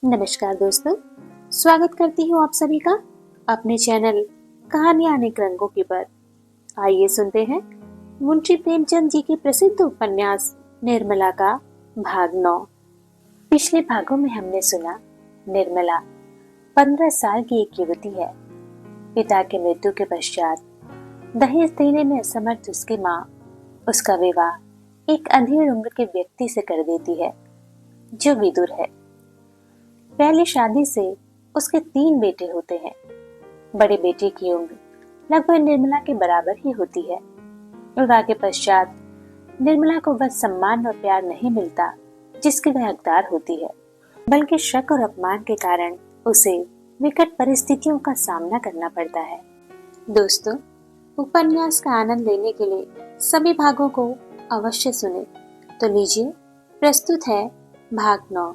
नमस्कार दोस्तों, स्वागत करती हूँ आप सभी का अपने चैनल कहानियां अनेक रंगों की पर। आइए सुनते हैं मुंशी प्रेमचंद जी की प्रसिद्ध उपन्यास निर्मला का भाग 9। पिछले भागों में हमने सुना निर्मला 15 साल की एक युवती है। पिता के मृत्यु के पश्चात दहेज देने में असमर्थ उसकी माँ उसका विवाह एक अधेड़ उम्र के व्यक्ति से कर देती है जो विदुर है। पहली शादी से उसके 3 बेटे होते हैं। बड़े बेटे की उम्र लगभग निर्मला के बराबर ही होती है। विवाह के पश्चात निर्मला को वह सम्मान और प्यार नहीं मिलता जिसकी वह हकदार होती है, बल्कि शक और अपमान के कारण उसे विकट परिस्थितियों का सामना करना पड़ता है। दोस्तों, उपन्यास का आनंद लेने के लिए सभी भागों को अवश्य सुने। तो लीजिए, प्रस्तुत है भाग 9।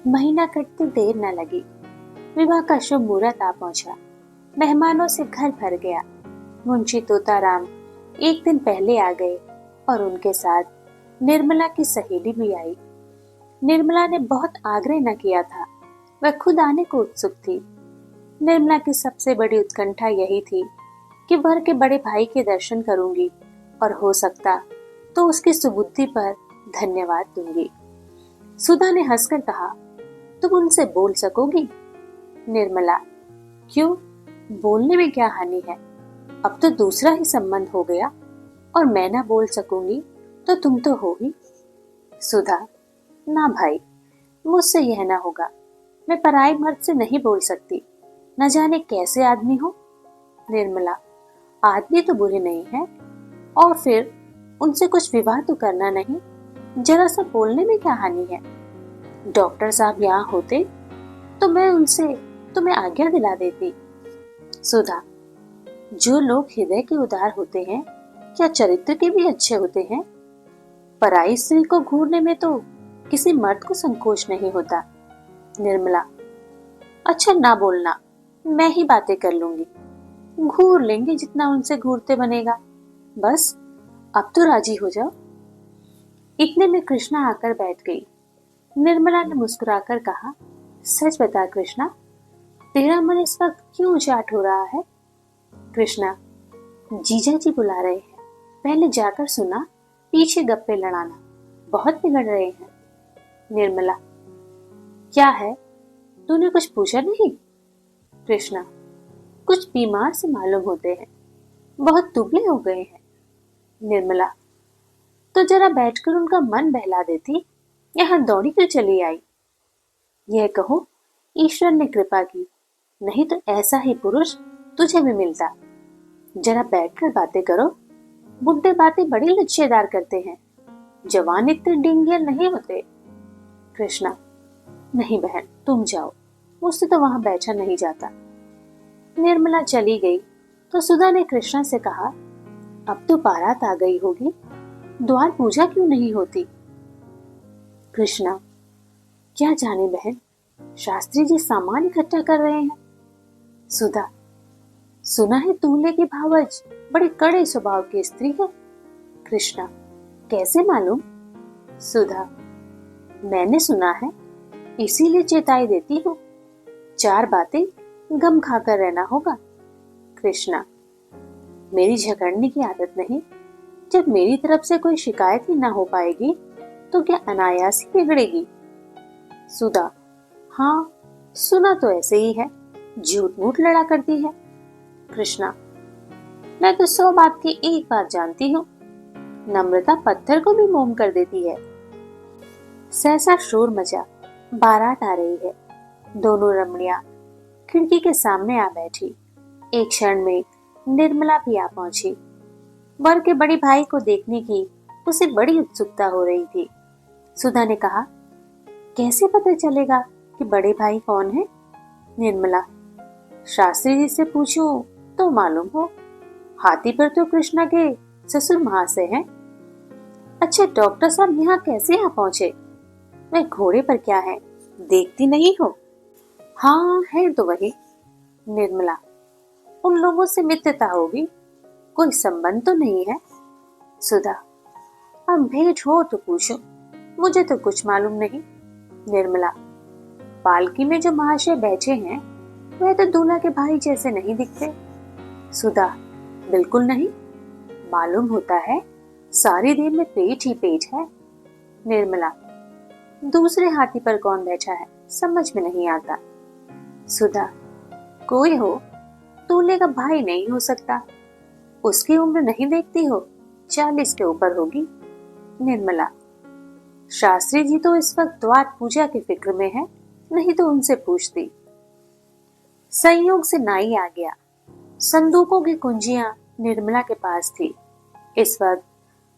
महीना कटते देर न लगी। विवाह का शुभ मुहूर्त आ पहुंचा। मेहमानों से घर भर गया। मुंशी तोताराम एक दिन पहले आ गए और उनके साथ निर्मला की सहेली भी आई। निर्मला ने बहुत आग्रह न किया था, वह खुद आने को उत्सुक थी। निर्मला की सबसे बड़ी उत्कंठा यही थी कि वर के बड़े भाई के दर्शन करूंगी और हो सकता तो उसकी सुबुद्धि पर धन्यवाद दूंगी। सुधा ने हंसकर कहा, तुम उनसे बोल सकोगी? निर्मला, क्यों, बोलने में क्या हानि है? अब तो दूसरा ही संबंध हो गया और मैं ना बोल सकूंगी तो तुम तो हो ही। सुधा, ना भाई, मुझसे यह ना होगा। मैं पराई मर्द से नहीं बोल सकती, न जाने कैसे आदमी हो। निर्मला, आदमी तो बुरे नहीं है, और फिर उनसे कुछ विवाह तो करना नहीं, जरा सा बोलने में क्या हानि है? डॉक्टर साहब यहाँ होते तो मैं उनसे तुम्हें आज्ञा दिला देती। सुधा, जो लोग हृदय के उदार होते हैं क्या चरित्र के भी अच्छे होते हैं? पराई स्त्री को घूरने में तो किसी मर्द को संकोच नहीं होता। निर्मला, अच्छा ना बोलना, मैं ही बातें कर लूंगी। घूर लेंगे जितना उनसे घूरते बनेगा। बस अब तो राजी हो जाओ। इतने में कृष्णा आकर बैठ गई। निर्मला ने मुस्कुराकर कहा, सच बता कृष्णा, तेरा मन इस वक्त क्यों उचाट हो रहा है? कृष्णा, जीजा जी बुला रहे हैं, पहले जाकर सुना, पीछे गप्पे लड़ाना, बहुत बिगड़ रहे हैं। निर्मला, क्या है, तूने कुछ पूछा नहीं? कृष्णा, कुछ बीमार से मालूम होते हैं, बहुत दुबले हो गए हैं। निर्मला, तो जरा बैठकर उनका मन बहला देती, यहाँ दौड़ी क्यों चली आई? यह कहो, ईश्वर ने कृपा की, नहीं तो ऐसा ही पुरुष तुझे भी मिलता। जरा बैठकर बातें करो। बुढ़े बातें बड़ी लच्छेदार करते हैं, जवान इतने डिंगियल नहीं होते। कृष्णा, नहीं बहन, तुम जाओ, मुझसे तो वहां बैठा नहीं जाता। निर्मला चली गई तो सुधा ने कृष्णा से कहा, अब तो बारात आ गई होगी, द्वार पूजा क्यों नहीं होती? कृष्णा, क्या जाने बहन, शास्त्री जी सामान इकट्ठा कर रहे हैं। सुधा, सुना है दूल्हे की भावज बड़े कड़े स्वभाव की स्त्री है। कृष्णा, कैसे मालूम? सुधा, मैंने सुना है, इसीलिए चेताई देती हूँ, 4 बातें गम खाकर रहना होगा। कृष्णा, मेरी झगड़ने की आदत नहीं, जब मेरी तरफ से कोई शिकायत ही ना हो पाएगी तो क्या अनायास ही बिगड़ेगी? सुधा, हाँ, सुना तो ऐसे ही है, झूठ मूठ लड़ा करती है। कृष्णा, मैं तो 100 बात की एक बात जानती हूँ, नम्रता पत्थर को भी मोम कर देती है। सहसा शोर मचा, बारात आ रही है। दोनों रमणियां खिड़की के सामने आ बैठी। एक क्षण में निर्मला भी आ पहुंची। वर के बड़े भाई को देखने की उसे बड़ी उत्सुकता हो रही थी। सुधा ने कहा, कैसे पता चलेगा कि बड़े भाई कौन है? निर्मला, शास्त्री जी से पूछूं तो मालूम हो, हाथी पर तो कृष्णा के ससुर महाशय हैं। अच्छा, डॉक्टर साहब यहाँ कैसे आ पहुंचे? वे घोड़े पर क्या है, देखती नहीं हो? हाँ, है तो वही। निर्मला, उन लोगों से मित्रता होगी, कोई संबंध तो नहीं है। सुधा, अब भेंट हो तो पूछो, मुझे तो कुछ मालूम नहीं। निर्मला, पालकी में जो महाशय बैठे हैं वह तो दूल्हा के भाई जैसे नहीं दिखते। सुधा, बिल्कुल नहीं, मालूम होता है सारी देर में पेट ही पेट है। निर्मला, दूसरे हाथी पर कौन बैठा है समझ में नहीं आता। सुधा, कोई हो, दूल्हे का भाई नहीं हो सकता। उसकी उम्र नहीं देखती हो, 40 के ऊपर होगी। निर्मला, शास्त्री जी तो इस वक्त द्वार पूजा की फिक्र में है, नहीं तो उनसे पूछती। संयोग से नाई आ गया। संदूकों की कुंजियां निर्मला के पास थी। इस वक्त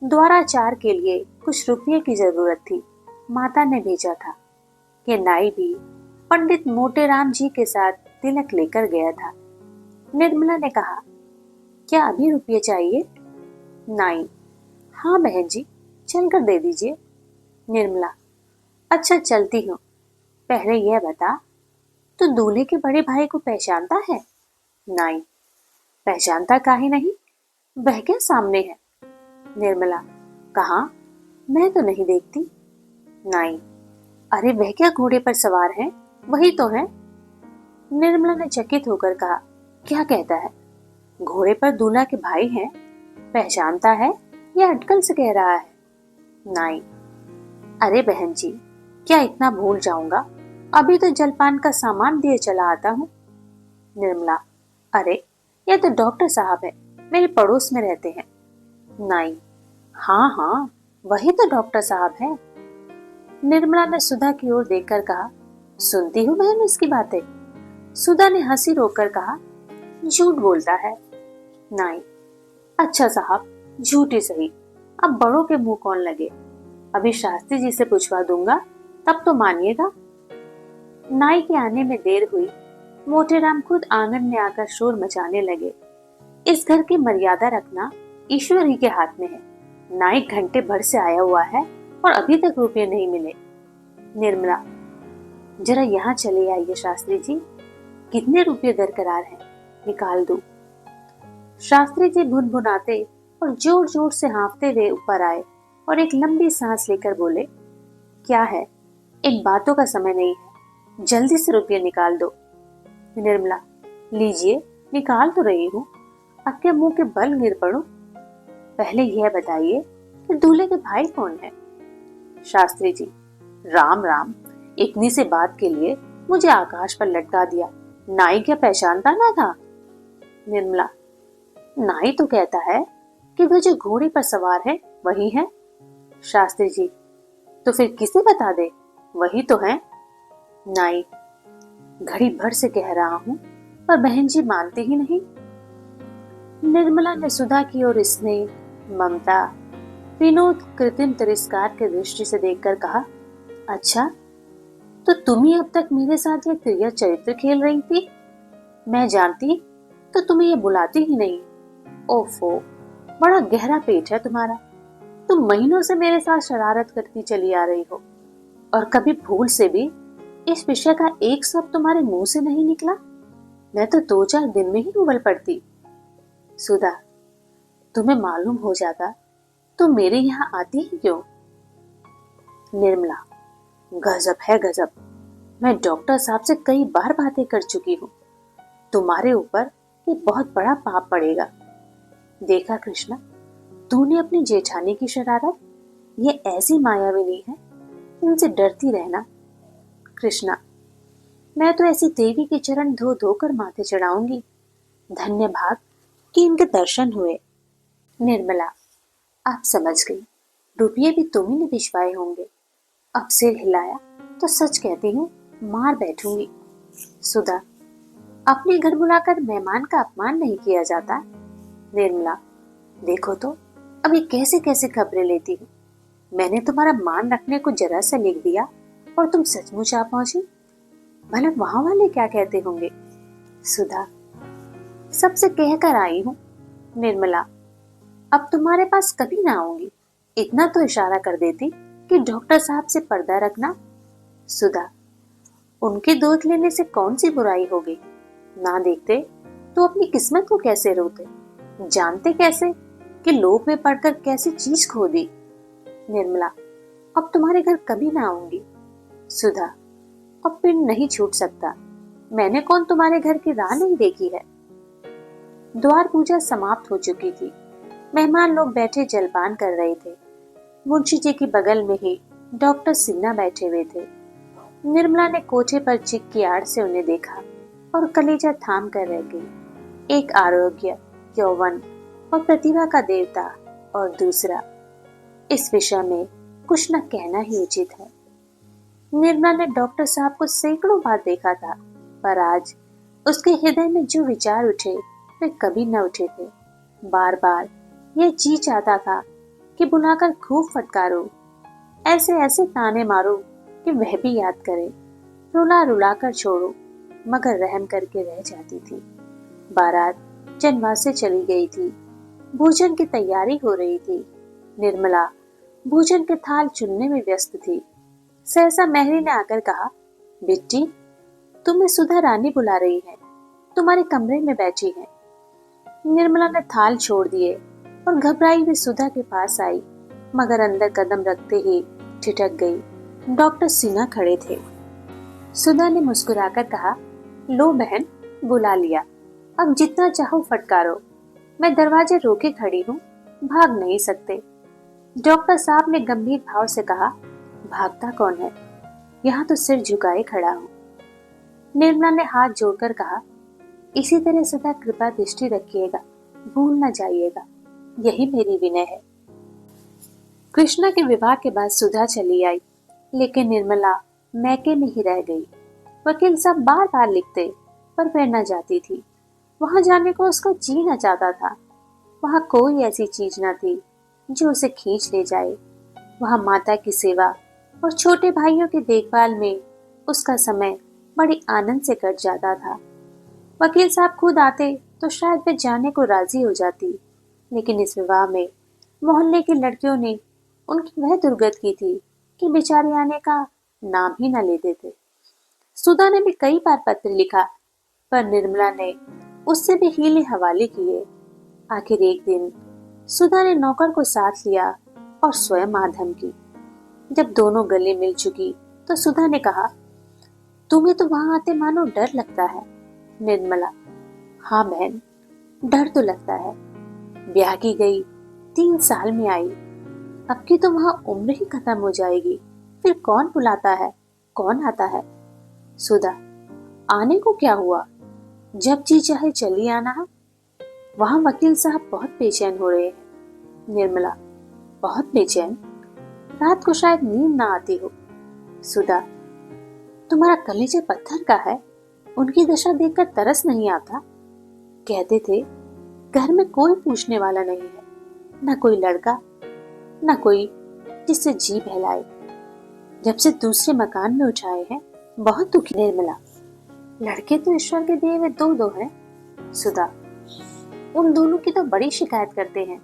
द्वाराचार के लिए कुछ रुपये की जरूरत थी। माता ने भेजा था कि नाई भी पंडित मोटेराम जी के साथ तिलक लेकर गया था। निर्मला ने कहा, क्या अभी रुपये चाहिए? नाई, हाँ बहन जी, चलकर दे दीजिए। निर्मला, अच्छा चलती हूँ, पहले यह बता, तो दूल्हे के बड़े भाई को पहचानता है? नाई, पहचानता काहे नहीं, वह क्या सामने है? निर्मला, कहाँ, मैं तो नहीं देखती। नाई, अरे वह क्या घोड़े पर सवार है, वही तो है। निर्मला ने चकित होकर कहा, क्या कहता है? घोड़े पर दूल्हा के भाई हैं, पहचानता है या अटकल से कह रहा है? नाई, अरे बहन जी, क्या इतना भूल जाऊंगा, अभी तो जलपान का सामान दिए चला आता हूँ। निर्मला, अरे यह तो डॉक्टर साहब है, मेरे पड़ोस में रहते हैं। नाई, हाँ हाँ, वही तो डॉक्टर साहब है। निर्मला ने सुधा की ओर देखकर कहा, सुनती हूँ बहन इसकी बातें। सुधा ने हंसी रोककर कहा, झूठ बोलता है। नाई, अच्छा साहब, झूठ ही सही, अब बड़ों के मुंह कौन लगे, अभी शास्त्री जी से पूछवा दूंगा, तब तो मानिएगा। नाई के आने में देर हुई। मोटेराम खुद आंगन में आकर शोर मचाने लगे। इस घर की मर्यादा रखना ईश्वर ही के हाथ में है। नाई घंटे भर से आया हुआ है और अभी तक रुपये नहीं मिले। निर्मला, जरा यहाँ चले आइए शास्त्री जी, कितने रुपये दरकरार हैं, निकाल दो। शास्त्री जी भुनभुनाते और जोर जोर से हाँफते हुए ऊपर आए और एक लंबी सांस लेकर बोले, क्या है, इन बातों का समय नहीं है, जल्दी से रुपये निकाल दो। निर्मला, लीजिए, निकाल तो रही हूँ, अब क्या मुंह के बल गिर पड़ो? पहले यह बताइए कि दूल्हे के भाई कौन है? शास्त्री जी, राम राम, इतनी सी बात के लिए मुझे आकाश पर लटका दिया, नाई क्या पहचानता ना था? निर्मला, नाई तो कहता है कि वह जो घोड़े पर सवार है वही है। शास्त्री जी, तो फिर किसे बता दे, वही तो है। नाई, घड़ी भर से कह रहा हूं पर बहन जी मानती ही नहीं। निर्मला ने सुधा की ओर स्नेह, ममता, विनोद, कृत्रिम तिरस्कार के दृष्टि से देखकर कहा, अच्छा, तो तुम ही अब तक मेरे साथ यह क्रिया चरित्र खेल रही थी? मैं जानती तो तुम्हें यह बुलाती ही नहीं। ओफो, बड़ा गहरा पेट है तुम्हारा, तुम महीनों से मेरे साथ शरारत करती चली आ रही हो, और कभी भूल से भी इस विषय का एक शब्द तुम्हारे मुंह से नहीं निकला। मैं तो 2-4 दिन में ही उबल पड़ती। सुधा, तुम्हें मालूम हो जाता तो मेरे यहाँ आती ही क्यों? निर्मला, गजब है गजब, मैं डॉक्टर साहब से कई बार बातें कर चुकी हूँ, तुम्हारे ऊपर ये बहुत बड़ा पाप पड़ेगा। देखा कृष्णा, तूने अपनी जेठानी की शरारत, ये ऐसी मायाविनी है, इनसे डरती रहना। कृष्णा, मैं तो ऐसी देवी के चरण धो धोकर माथे चढ़ाऊंगी, धन्य भाग कि इनके दर्शन हुए। निर्मला, आप समझ गई, रुपये भी तुम ही ने भिजवाए होंगे। अब सिर हिलाया तो सच कहती हूँ, मार बैठूंगी। सुधा, अपने घर बुलाकर मेहमान का अपमान नहीं किया जाता। निर्मला, देखो तो अभी कैसे कैसे खबरें लेती हूँ, मैंने तुम्हारा मान रखने को जरा सा लिख दिया और तुम सचमुच आ पहुंची, भला वहां वाले क्या कहते होंगे। सुधा, सबसे कहकर आई हूँ। निर्मला, अब तुम्हारे पास कभी ना आऊंगी, इतना तो इशारा कर देती कि डॉक्टर साहब से पर्दा रखना। सुधा, उनके दूध लेने से कौन सी बुराई होगी, ना देखते तो अपनी किस्मत को कैसे रोते, जानते कैसे कि लोभ में पड़कर कैसी चीज खो दी। निर्मला, अब तुम्हारे घर कभी ना आऊंगी। सुधा, अब पिंड नहीं छूट सकता। मैंने कौन तुम्हारे घर की राह नहीं देखी है। द्वार पूजा समाप्त हो चुकी थी। मेहमान लोग बैठे जलपान कर रहे थे। मुंशी जी के बगल में ही डॉक्टर सिन्हा बैठे हुए थे। निर्मला ने कोठे पर चिक की आड़ से उन्हें देखा और कलेजा थाम कर रह गई। एक आरोग्य, यौवन और प्रतिभा का देवता और दूसरा, इस विषय में कुछ न कहना ही उचित है। निर्मला ने डॉक्टर साहब को सैकड़ों बार देखा था, पर आज उसके हृदय में जो विचार उठे वे कभी न उठे थे। बार बार यह जी चाहता था कि बुलाकर खूब फटकारो, ऐसे ऐसे ताने मारो कि वह भी याद करे, रुला रुला कर छोड़ो, मगर रहम करके रह जाती थी। बारात जनवा से चली गई थी। भोजन की तैयारी हो रही थी। निर्मला भोजन के थाल चुनने में व्यस्त थी। सहसा मेहरी ने आकर कहा, बेटी, तुम्हें सुधा रानी बुला रही है, तुम्हारे कमरे में बैठी है। निर्मला ने थाल छोड़ दिए और घबराई हुई सुधा के पास आई, मगर अंदर कदम रखते ही ठिठक गई। डॉक्टर सिन्हा खड़े थे। सुधा ने मुस्कुराकर कहा, लो बहन, बुला लिया, अब जितना चाहो फटकारो, मैं दरवाजे रोके खड़ी हूँ, भाग नहीं सकते। डॉक्टर साहब ने गंभीर भाव से कहा, भागता कौन है, यहाँ तो सिर झुकाए खड़ा हूँ। निर्मला ने हाथ जोड़कर कहा, इसी तरह सदा कृपा दृष्टि रखिएगा, भूल न जाइएगा, यही मेरी विनय है। कृष्णा के विवाह के बाद सुधा चली आई, लेकिन निर्मला मैके में ही रह गई। वकील साहब बार बार लिखते, पर वह न जाती थी। वहां जाने को उसका जी न चाहता था। वहां कोई ऐसी चीज न थी जो उसे खींच ले जाए। वहां माता की सेवा और छोटे भाइयों की देखभाल में उसका समय बड़ी आनंद से कट जाता था। वकील साहब खुद आते तो शायद वे जाने को राजी हो जाती, लेकिन इस विवाह में मोहल्ले की लड़कियों ने उनकी वह दुर्गत की थी कि बेचारे आने का नाम ही न लेते थे। सुधा ने भी कई बार पत्र लिखा, पर निर्मला ने उससे भी हीले हवाले किए। आखिर एक दिन सुधा ने नौकर को साथ लिया और स्वयं आधम की। जब दोनों गले मिल चुकी तो सुधा ने कहा, तुम्हें तो वहां आते मानो डर लगता है। निर्मला, हाँ बहन, डर तो लगता है। ब्याह की गई, 3 साल में आई, अब की तो वहां उम्र ही खत्म हो जाएगी, फिर कौन बुलाता है, कौन आता है। सुधा, आने को क्या हुआ, जब जी चाहे चली आना है। वहां वकील साहब बहुत बेचैन हो रहे हैं। निर्मला, बहुत बेचैन, रात को शायद नींद ना आती हो। सुधा, तुम्हारा कलेजा पत्थर का है, उनकी दशा देखकर तरस नहीं आता। कहते थे घर में कोई पूछने वाला नहीं है, न कोई लड़का, न कोई जिससे जी बहलाए। जब से दूसरे मकान में उठाए हैं, बहुत दुखी। निर्मला, लड़के तो ईश्वर के दिए हुए 2 हैं। सुधा, उन दोनों की तो बड़ी शिकायत करते हैं।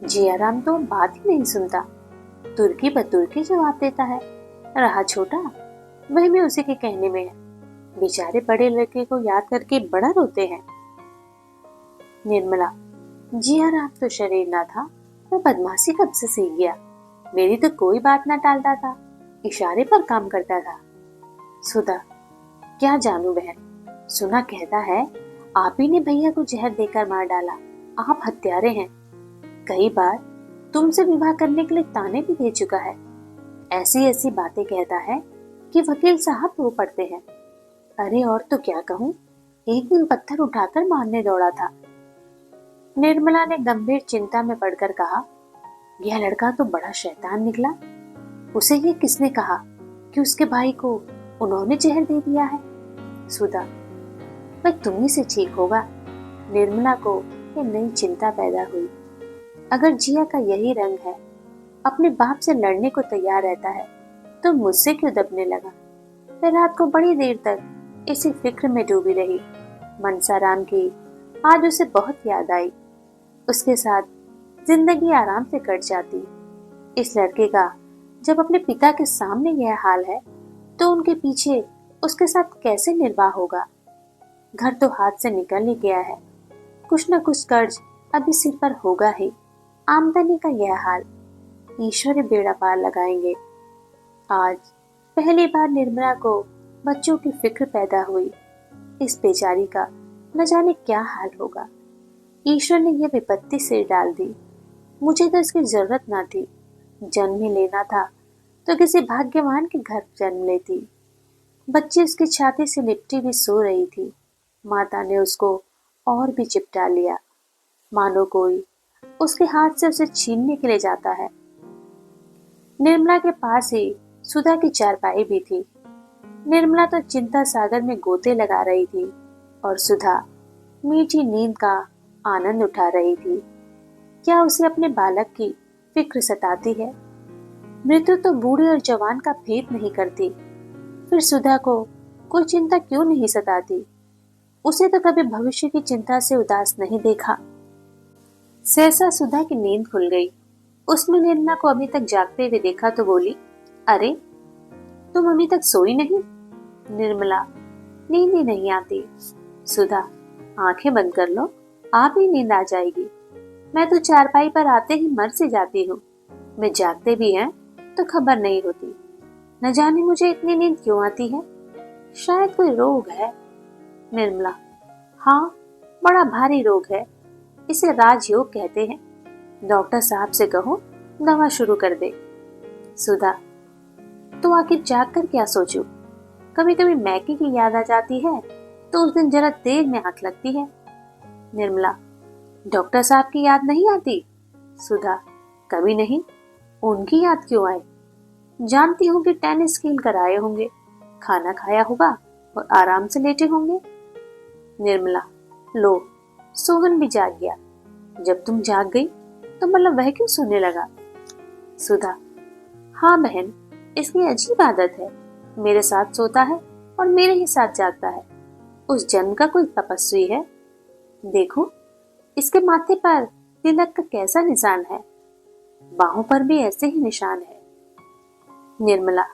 जियाराम तो बात ही नहीं सुनता, तुर्की बतुर्की जवाब देता है। रहा छोटा, वह भी उसी के कहने में है। बेचारे बड़े लड़के को याद करके बड़ा रोते हैं। निर्मला, जियाराम तो शरीर ना था, वह बदमाशी कब से सीख गया। मेरी तो कोई बात ना टालता था, इशारे पर काम करता था। सुधा, क्या जानू बहन, सुना कहता है आप ही ने भैया को जहर देकर मार डाला, आप हत्यारे हैं। कई बार तुमसे विवाह करने के लिए ताने भी दे चुका है। ऐसी ऐसी बातें कहता है कि वकील साहब रो पड़ते हैं। अरे और तो क्या कहूँ, एक दिन पत्थर उठाकर मारने दौड़ा था। निर्मला ने गंभीर चिंता में पड़कर कहा, यह लड़का तो बड़ा शैतान निकला। उसे ये किसने कहा कि उसके भाई को उन्होंने जहर दे दिया है। सुधा, वह तुम्ही से ठीक होगा। निर्मला को ये नई चिंता पैदा हुई। अगर जिया का यही रंग है, अपने बाप से लड़ने को तैयार रहता है, तो मुझसे क्यों दबने लगा। मैं रात को बड़ी देर तक इसी फिक्र में डूबी रही। मनसाराम की आज उसे बहुत याद आई। उसके साथ जिंदगी आराम से कट जाती। इस लड़के का जब अपने पिता के सामने यह हाल है, तो उनके पीछे उसके साथ कैसे निर्वाह होगा। घर तो हाथ से निकल ही गया है, कुछ न कुछ कर्ज अभी सिर पर होगा ही। आमदनी का यह हाल, ईश्वर बेड़ा पार लगाएंगे। आज पहली बार निर्मला को बच्चों की फिक्र पैदा हुई। इस बेचारी का न जाने क्या हाल होगा। ईश्वर ने यह विपत्ति सिर डाल दी। मुझे तो इसकी जरूरत ना थी। जन्म ही लेना था तो किसी भाग्यवान के घर जन्म लेती। बच्ची उसकी छाती से लिपटी भी सो रही थी। माता ने उसको और भी चिपटा लिया, मानो कोई उसके हाथ से उसे छीनने के लिए जाता है। निर्मला के पास ही सुधा की चारपाई भी थी। निर्मला तो चिंता सागर में गोते लगा रही थी और सुधा मीठी नींद का आनंद उठा रही थी। क्या उसे अपने बालक की फिक्र सताती है? मृत्यु तो बूढ़े और जवान का भेद नहीं करती, फिर सुधा को कोई चिंता क्यों नहीं सताती? उसे तो कभी भविष्य की चिंता से उदास नहीं देखा। सहसा सुधा की नींद खुल गई। उसने निर्मला को अभी तक जागते हुए देखा तो बोली, अरे तुम अभी तक सोई नहीं? निर्मला, नींद ही नहीं आती। सुधा, आंखें बंद कर लो, आप ही नींद आ जाएगी। मैं तो चारपाई पर आते ही मर से जाती हूँ। मैं जागते भी हैं तो खबर नहीं होती। न जाने मुझे इतनी नींद क्यों आती है। शायद कोई रोग है। निर्मला, हाँ, बड़ा भारी रोग है। इसे राजयोग कहते हैं। डॉक्टर साहब से कहो दवा शुरू कर दे। सुधा, तो आखिर जाग कर क्या सोचूं? कभी कभी मैके की याद आ जाती है तो उस दिन जरा देर में आंख लगती है। निर्मला, डॉक्टर साहब की याद नहीं आती? सुधा, कभी नहीं। उनकी याद क्यों आए? जानती हूँ कि टेनिस खेल कर आए होंगे, खाना खाया होगा और आराम से लेटे होंगे। निर्मला, लो, सोहन भी जाग गया। जब तुम जाग गई तो मतलब वह क्यों सोने लगा? सुधा, हाँ बहन, इसकी अजीब आदत है। मेरे साथ सोता है और मेरे ही साथ जागता है। उस जन्म का कोई तपस्वी है। देखो, इसके माथे पर तिलक का कैसा निशान है। बाहों पर भी ऐसे ही निशान है। निर्मला,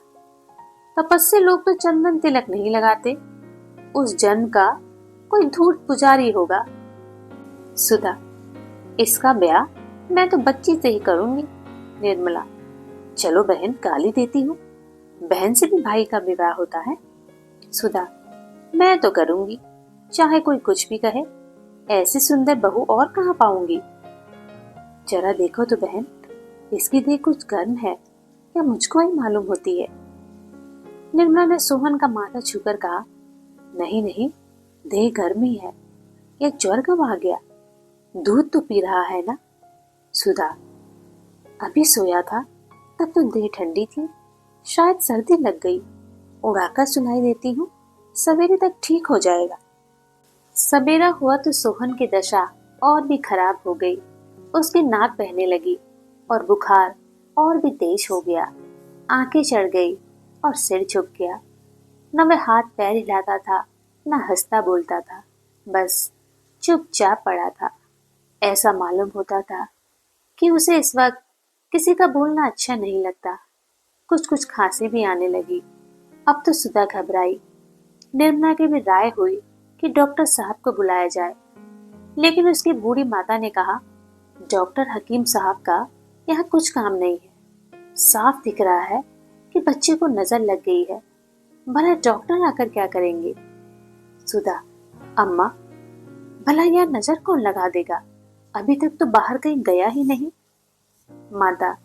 तपस्वी लोग तो चंदन तिलक नहीं लगाते। उस जन्म का कोई धूर्त पुजारी होगा। सुधा, इसका ब्याह मैं तो बच्ची से ही करूंगी। निर्मला, चलो बहन, गाली देती हूँ। बहन से भी भाई का विवाह होता है। सुधा, मैं तो करूंगी, चाहे कोई कुछ भी कहे। ऐसी सुंदर बहू और कहाँ पाऊंगी। जरा देखो तो बहन, इसकी देह कुछ गर्म है या मुझको ही मालूम होती है। निर्मला ने सोहन का माथा छूकर कहा, नहीं नहीं, देह गर्म ही है। या ज्वर कब आ गया? दूध तो पी रहा है ना? सुधा, अभी सोया था तब तो देह ठंडी थी। शायद सर्दी लग गई। उड़ाकर सुनाई देती हूँ, सवेरे तक ठीक हो जाएगा। सवेरा हुआ तो सोहन की दशा और भी खराब हो गई। उसकी नाक बहने लगी और बुखार और भी तेज हो गया। आंखें चढ़ गई और सिर झुक गया। न वह हाथ पैर हिलाता था, न हंसता बोलता था, बस चुपचाप पड़ा था। ऐसा मालूम होता था कि उसे इस वक्त किसी का बोलना अच्छा नहीं लगता। कुछ कुछ खांसी भी आने लगी। अब तो सुधा घबराई। निर्मला की भी राय हुई कि डॉक्टर साहब को बुलाया जाए, लेकिन उसकी बूढ़ी माता ने कहा, डॉक्टर हकीम साहब का यहाँ कुछ काम नहीं है। साफ दिख रहा है कि बच्चे को नजर लग गई है। भला डॉक्टर आकर क्या करेंगे? सुधा, अम्मा, भला यह नजर कौन लगा देगा? अभी तक तो बाहर कहीं गया ही नहीं। माता,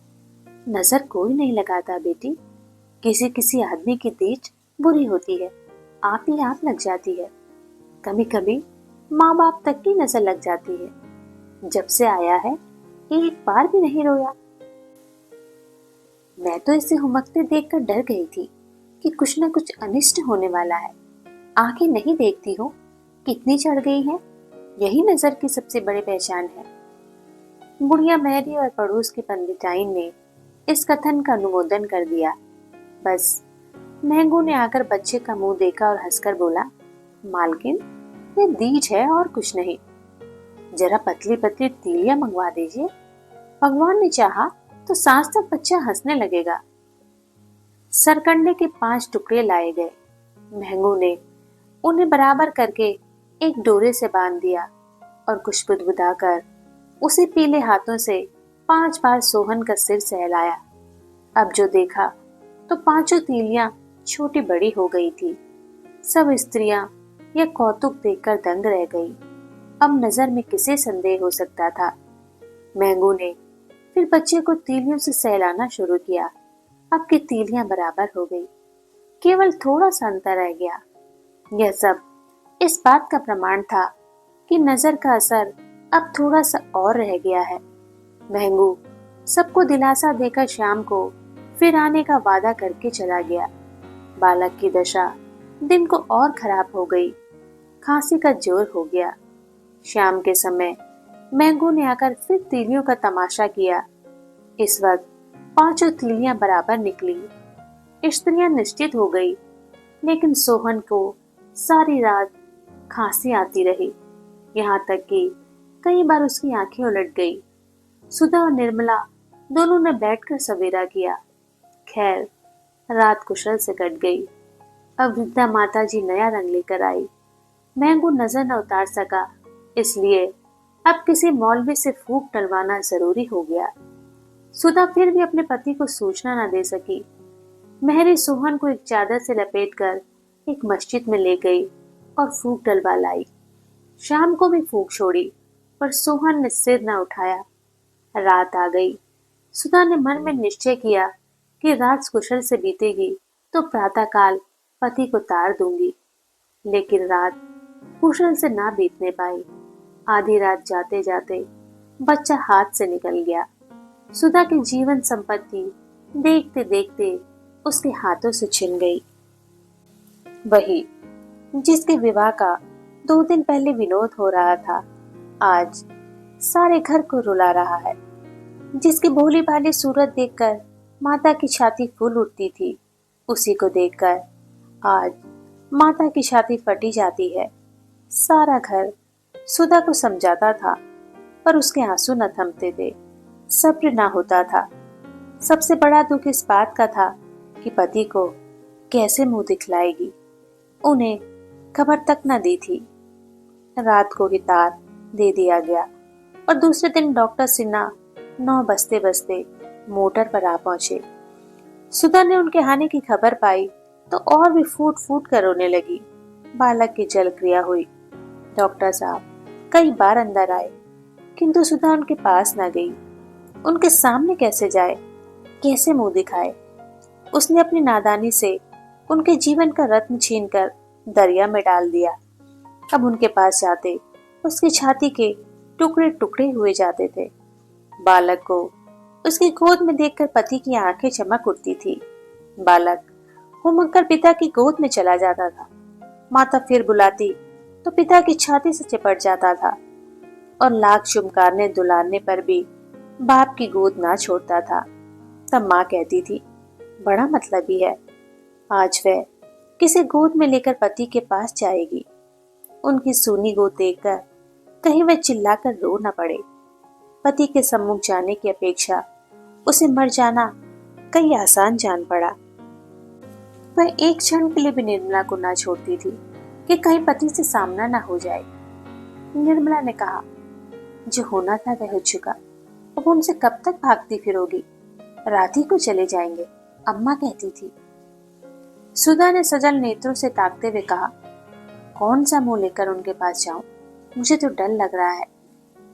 नजर कोई नहीं लगाता बेटी। किसी किसी आदमी की दीठ बुरी होती है, आप ही आप लग जाती है। कभी कभी माँ बाप तक की नजर लग जाती है। जब से आया है एक बार भी नहीं रोया। मैं तो इसे हुमकते देखकर डर गई थी कि कुछ न कुछ अनिष्ट होने वाला है। आंखें नहीं देखती हो कितनी चढ़ गई है। यही नजर की सबसे बड़ी पहचान है। बुढ़िया मैरी और पड़ोस की पंडिताइन ने इस कथन का अनुमोदन कर दिया। बस महंगू ने आकर बच्चे का मुंह देखा और हंसकर बोला, मालकिन, ये दीज है और कुछ नहीं। जरा पतली पतली तीलियां मंगवा दीजिए। भगवान ने चाहा तो सांस तक बच्चा हंसने लगेगा। सरकंडे के 5 टुकड़े लाए गए। महंगू ने उन्हें बराबर करके एक डोरे से बांध दिया और कुछ बुदबुदाकर उसे पीले हाथों से 5 बार सोहन का सिर सहलाया। अब जो देखा तो 5 तीलियां छोटी बड़ी हो गई थी। सब स्त्रियां यह कौतुक देखकर दंग रह गई। अब नजर में किसे संदेह हो सकता था। महंगू ने फिर बच्चे को तीलियों से सहलाना शुरू किया। अब की तीलियां बराबर हो गई, केवल थोड़ा सा अंतर रह गया। यह सब इस बात का प्रमाण था कि नजर का असर अब थोड़ा सा और रह गया है। महंगू सबको दिलासा देकर श्याम को फिर आने का वादा करके चला गया। बालक की दशा दिन को और खराब हो गई। खांसी का जोर हो गया। शाम के समय महंगू ने आकर फिर तीलियों का तमाशा किया। इस वक्त 5 तीलियां बराबर निकली। स्त्रियां निश्चित हो गई, लेकिन सोहन को सारी रात खांसी आती रही। यहाँ तक कि कई बार उसकी आंखें उलट गई। सुधा और निर्मला दोनों ने बैठकर सवेरा किया। खैर, रात कुशल से कट गई। अब वृद्धा माता जी नया रंग लेकर आई। महंगू नजर न उतार सका, इसलिए अब किसी मौलवी से फूंक टलवाना जरूरी हो गया। सुधा फिर भी अपने पति को सूचना न दे सकी। मेहरी सोहन को एक चादर से लपेटकर एक मस्जिद में ले गई और फूंक डलवा लाई। शाम को भी फूंक छोड़ी, पर सोहन ने सिर न उठाया। रात आ गई। सुधा ने मन में निश्चय किया कि रात कुशल से बीतेगी तो प्रातःकाल पति को तार दूंगी। लेकिन रात कुशल से ना बीतने पाई। आधी रात जाते जाते बच्चा हाथ से निकल गया। सुधा की जीवन संपत्ति देखते देखते उसके हाथों से छिन गई। वही जिसके विवाह का 2 दिन पहले विनोद हो रहा था, आज सारे घर को रुला रहा है। जिसकी भोली भाली सूरत देखकर माता की छाती फूल उठती थी, उसी को देखकर आज माता की छाती फटी जाती है। सारा घर सुधा को समझाता था, पर उसके आंसू न थमते थे, सब्र ना होता था। सबसे बड़ा दुख इस बात का था कि पति को कैसे मुंह दिखलाएगी। उन्हें खबर तक न दी थी। रात को ही तार दे दिया गया और दूसरे दिन डॉक्टर सिन्हा 9 बजते बजते मोटर पर आ पहुंचे। सुधा ने उनके आने की खबर पाई तो और भी फूट फूट कर रोने लगी। बालक की जल क्रिया हुई। डॉक्टर साहब कई बार अंदर आए, किंतु सुधा उनके पास न गई। उनके सामने कैसे जाए, कैसे मुंह दिखाए। उसने अपनी नादानी से उनके जीवन का रत्न छीनकर दरिया में डाल दिया। अब उनके पास जाते उसकी छाती के टुकड़े टुकड़े हुए जाते थे। बालक को उसकी गोद में देखकर पति की आंखें चमक उठती थी। बालक हुमककर पिता की गोद में चला जाता था। माता फिर बुलाती तो पिता की छाती से चिपट जाता था और लाख चुमकारने दुलारने पर भी बाप की गोद ना छोड़ता था। तब माँ कहती थी, बड़ा मतलबी है, आज वह किसे गोद में लेकर पति के पास जाएगी। उनकी सूनी गोद देखकर कहीं वह चिल्लाकर रो न पड़े। पति के सम्मुख जाने की अपेक्षा उसे मर जाना कहीं आसान जान पड़ा। वह एक क्षण के लिए भी निर्मला को ना छोड़ती थी कि कहीं पति से सामना ना हो जाए। निर्मला ने कहा, जो होना था वह हो चुका, अब उनसे कब तक भागती फिरोगी, रात ही को चले जाएंगे, अम्मा कहती थी। सुधा ने सजल नेत्रों से ताकते हुए कहा, कौन सा मुंह लेकर उनके पास जाऊं, मुझे तो डर लग रहा है।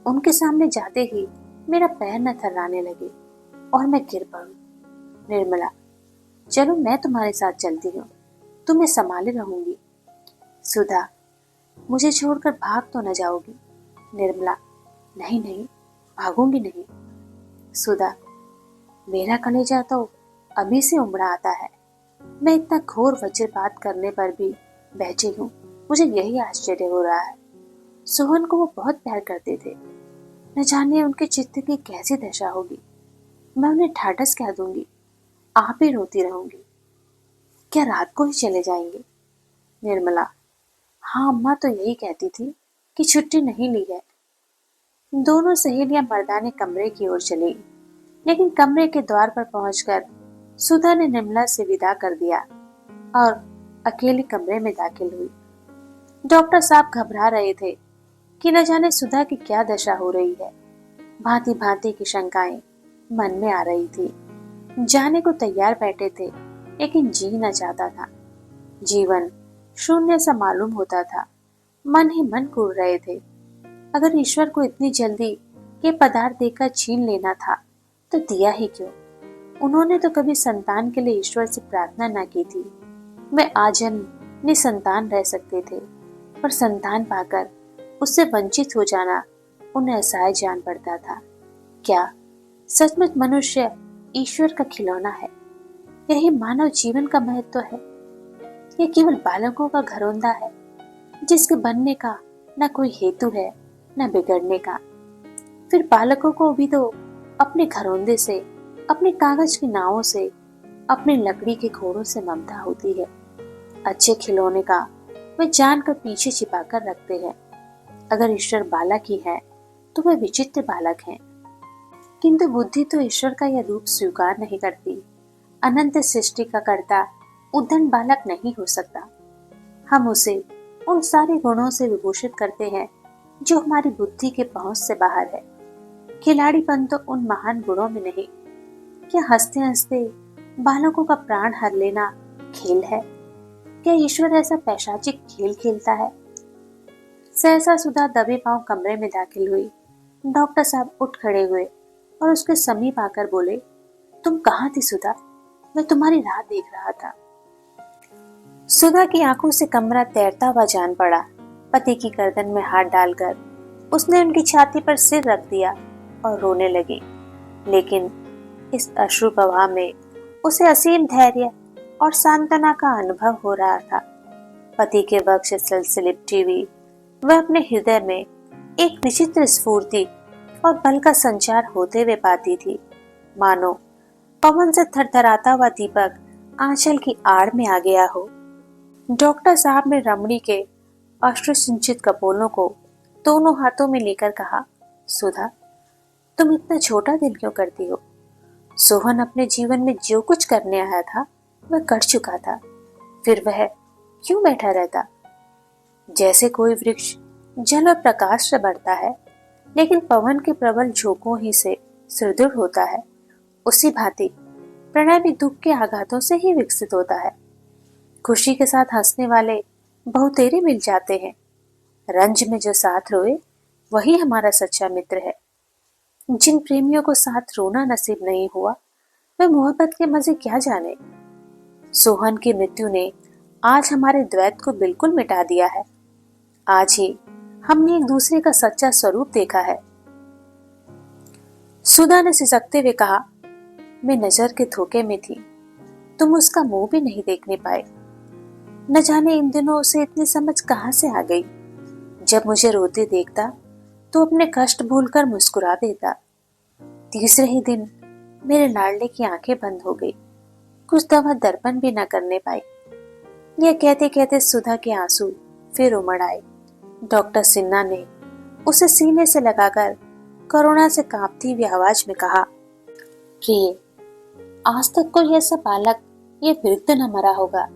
उनके सामने जाते ही मेरा पैर न थर्राने लगे और मैं गिर पड़ूं। निर्मला, चलो मैं तुम्हारे साथ चलती हूँ, तुम्हें संभाले रहूंगी। सुधा, मुझे छोड़कर भाग तो न जाओगी। निर्मला, नहीं नहीं, भागूंगी नहीं। सुधा, मेरा कलेजा तो अभी से उमड़ा आता है। मैं इतना घोर वज्रपात करने पर भी बची हूँ, मुझे यही आश्चर्य हो रहा है। सोहन को वो बहुत प्यार करते थे, न जाने उनके चित्त की कैसी दशा होगी। मैं उन्हें ढाढ़स क्या दूंगी, आप ही रोती रहूंगी। क्या रात को ही चले जाएंगे? निर्मला, हाँ अम्मा तो यही कहती थी कि छुट्टी नहीं ली है। दोनों सहेलियां मर्दाने कमरे की ओर चली, लेकिन कमरे के द्वार पर पहुंचकर सुधा ने निर्मला से विदा कर दिया और अकेली कमरे में दाखिल हुई। डॉक्टर साहब घबरा रहे थे कि न जाने सुधा की क्या दशा हो रही है। भांति भांति की शंकाएं मन में आ रही थी। जाने को तैयार बैठे थे लेकिन जी न चाहता था। जीवन शून्य सा मालूम होता था। मन ही मन कुड़ रहे थे। अगर ईश्वर को इतनी जल्दी ये पदार्थ देकर छीन लेना था तो दिया ही क्यों? उन्होंने तो कभी संतान के लिए ईश्वर से प्रार्थना न की थी। वे आजन्म निसंतान रह सकते थे, पर संतान पाकर उससे वंचित हो जाना उन्हें असहाय जान पड़ता था। क्या सचमुच मनुष्य ईश्वर का खिलौना है? यही मानव जीवन का महत्व है? यह केवल बालकों का घरौंदा है, जिसके बनने का न कोई हेतु है न बिगड़ने का? फिर बालकों को भी तो अपने घरौंदे से, अपने कागज की नावों से, अपने लकड़ी के घोड़ों से ममता होती है। अच्छे खिलौने का वे जानकर पीछे छिपा कर रखते हैं। अगर ईश्वर बालक ही है तो वे विचित्र बालक हैं। किंतु बुद्धि तो ईश्वर का यह रूप स्वीकार नहीं करती। अनंत सृष्टि का कर्ता उद्दंड बालक नहीं हो सकता। हम उसे उन सारे गुणों से विभूषित करते हैं जो हमारी बुद्धि के पहुंच से बाहर है। खिलाड़ीपन तो उन महान गुणों में नहीं। क्या हंसते हंसते बालकों का प्राण हर लेना खेल है? क्या ईश्वर ऐसा पैशाचिक खेल खेलता है? सहसा सुधा दबे पांव कमरे में दाखिल हुई। डॉक्टर साहब उठ खड़े हुए और उसके समीप आकर बोले, तुम कहाँ थी सुधा? मैं तुम्हारी राह देख रहा था। सुधा की आंखों से कमरा तैरता हुआ जान पड़ा। पति की गर्दन में हाथ डालकर उसने उनकी छाती पर सिर रख दिया और रोने लगी। लेकिन इस अश्रु प्रवाह में उसे असीम धैर्य और सांत्वना का अनुभव हो रहा था। पति के वक्ष स्थल से लिपटी हुई वह अपने हृदय में एक विचित्र स्फूर्ति और बल का संचार होते हुए पाती थी, मानो पवन से थरथराता हुआ दीपक आंचल की आड़ में आ गया हो। डॉक्टर साहब ने रमणी के अश्रुसिंचित कपोलों को दोनों हाथों में लेकर कहा, सुधा, तुम इतना छोटा दिल क्यों करती हो? सोहन अपने जीवन में जो कुछ करने आया था वह कर चुका था, फिर वह क्यों बैठा रहता? जैसे कोई वृक्ष जल और प्रकाश से बढ़ता है लेकिन पवन के प्रबल झोंकों ही से सुदृढ़ होता है, उसी भांति प्रणय भी दुख के आघातों से ही विकसित होता है। खुशी के साथ हंसने वाले बहुतेरे मिल जाते हैं। रंज में जो साथ रोए वही हमारा सच्चा मित्र है। जिन प्रेमियों को साथ रोना नसीब नहीं हुआ वे मोहब्बत के मजे क्या जाने। सोहन की मृत्यु ने आज हमारे द्वैत को बिल्कुल मिटा दिया है। आज ही हमने एक दूसरे का सच्चा स्वरूप देखा है। सुधा ने सिसकते हुए कहा, मैं नजर के धोखे में थी, तुम उसका मुंह भी नहीं देखने पाए। न जाने इन दिनों उसे इतनी समझ कहां से आ गई। जब मुझे रोते देखता तो अपने कष्ट भूलकर मुस्कुरा देता। तीसरे ही दिन मेरे लाडले की आंखें बंद हो गई, कुछ दफा दर्पण भी न करने पाई। यह कहते कहते सुधा के आंसू फिर उमड़ आए। डॉक्टर सिन्हा ने उसे सीने से लगाकर करुणा से कांपती हुई आवाज में कहा, प्रिय, आज तक कोई ऐसा बालक ये वृद्ध न मरा होगा